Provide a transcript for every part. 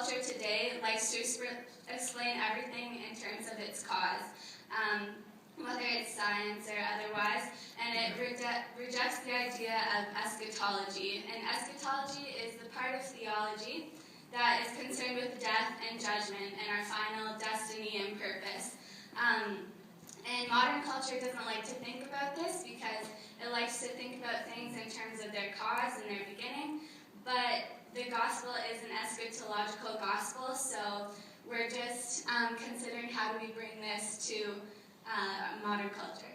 culture today likes to explain everything in terms of its cause, whether it's science or otherwise, and it rejects the idea of eschatology. And eschatology is the part of theology that is concerned with death and judgment and our final destiny and purpose. And modern culture doesn't like to think about this because it likes to think about things in terms of their cause and their beginning, but the gospel is an eschatological gospel, so we're just considering how do we bring this to modern culture.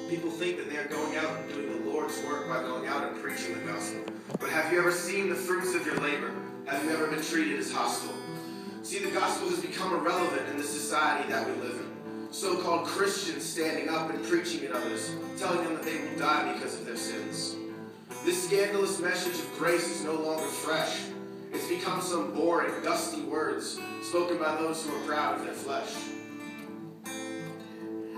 People think that they are going out and doing the Lord's work by going out and preaching the gospel. But have you ever seen the fruits of your labor? Have you ever been treated as hostile? See, the gospel has become irrelevant in the society that we live in. So-called Christians standing up and preaching at others, telling them that they will die because of their sins. This scandalous message of grace is no longer fresh. It's become some boring, dusty words spoken by those who are proud of their flesh.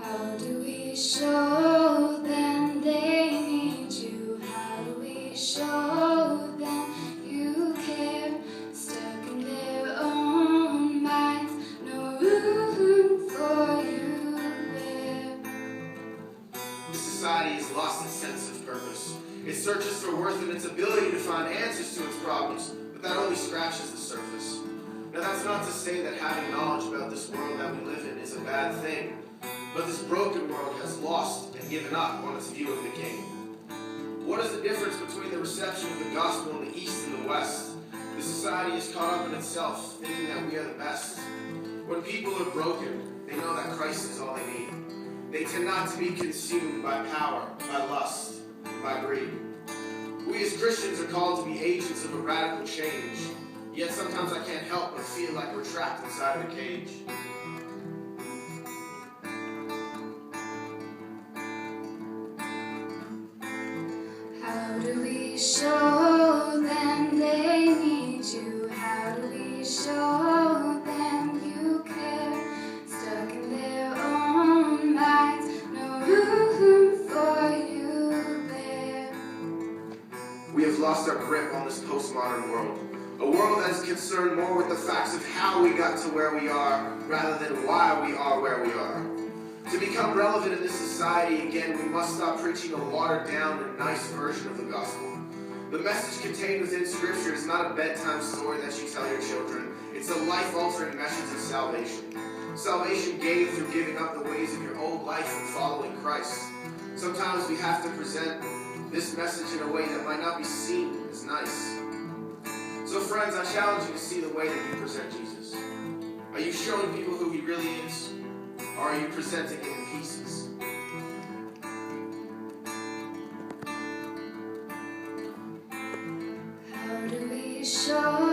How do we show them they need you? How do we show them you care? Stuck in their own minds, no room for you there. This society has lost its sense of purpose. It searches for worth in its ability to find answers to its problems, but that only scratches the surface. Now that's not to say that having knowledge about this world that we live in is a bad thing. But this broken world has lost and given up on its view of the King. What is the difference between the reception of the gospel in the East and the West? The society is caught up in itself, thinking that we are the best. When people are broken, they know that Christ is all they need. They tend not to be consumed by power, by lust, by greed. We as Christians are called to be agents of a radical change, yet sometimes I can't help but feel like we're trapped inside of a cage. How do we show them they need you? How do we show them you care? Stuck in their own minds, no room for you there. We have lost our grip on this postmodern world. A world that is concerned more with the facts of how we got to where we are, rather than why we are where we are. To become relevant in this society again, we must stop preaching a watered-down and nice version of the gospel. The message contained within Scripture is not a bedtime story that you tell your children. It's a life-altering message of salvation. Salvation gained through giving up the ways of your old life and following Christ. Sometimes we have to present this message in a way that might not be seen as nice. So friends, I challenge you to see the way that you present Jesus. Are you showing people who he really is? Or are you presenting it in pieces? How do we show